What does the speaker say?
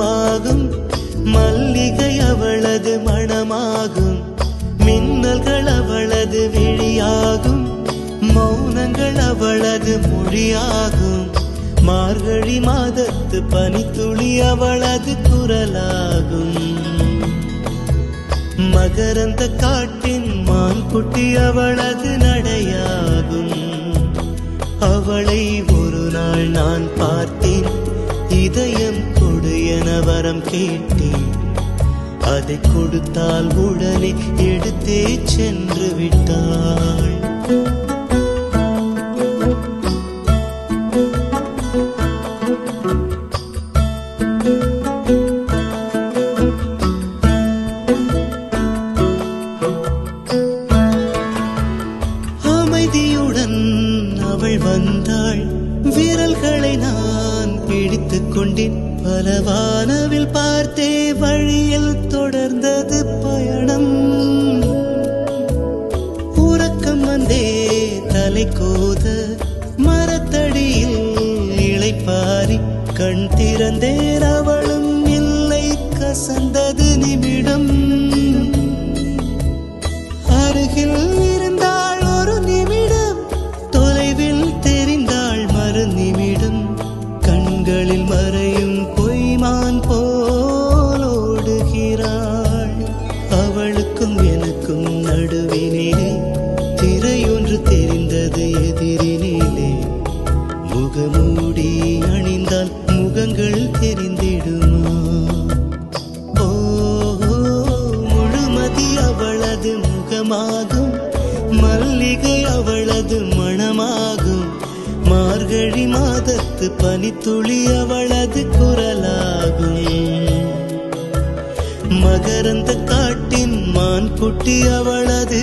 முகமாகும், மல்லிகை அவளது மணமாகும், மின்னல்கள் அவளது விழியாகும், மௌனங்கள் அவளது மொழியாகும், மார்கழி மாதத்து பனித்துளி அவளது குரலாகும். மகரந்த காட்டின் மான்குட்டி அவளது நடையாகும். அவளை ஒரு நாள் நான் பார்த்தேன், இதயம் கொடு என வரம் கேட்டேன். அதை கொடுத்தால் உடனே எடுத்தே சென்று விட்டாள். அமைதியுடன் அவள் வந்தாள், விரல்களை நான் பிடித்துக் கொண்டேன். பல வானவில் பார்த்தே வழியில் தொடர்ந்தது பயணம். உறக்கம் வந்தே தலை கோத மரத்தடியில் இளைப்பாரி கண் திறந்தேன், அவளும் இல்லை. கசந்தது நிமிடம். அருகில் இருந்தாள் ஒரு நிமிடம், தொலைவில் தெரிந்தாள் மறு நிமிடம். கண்களில் மறையும் பொய்மான் போல் ஓடுகிறாள். அவளுக்கும் எனக்கும் நடுவினிலே திரையொன்று தெரிந்தது எதிரினிலே. முகமூடி அணிந்தால் முகங்கள் தெரிந்திடுமா? ஓஹோ, முழுமதி அவளது முகமாகும், மல்லிகை அவளது மணமாகும், மார்கழி மாதத்து பனித்துளி அவளது குரலாகும். மகரந்த காட்டின் மான்குட்டி அவளது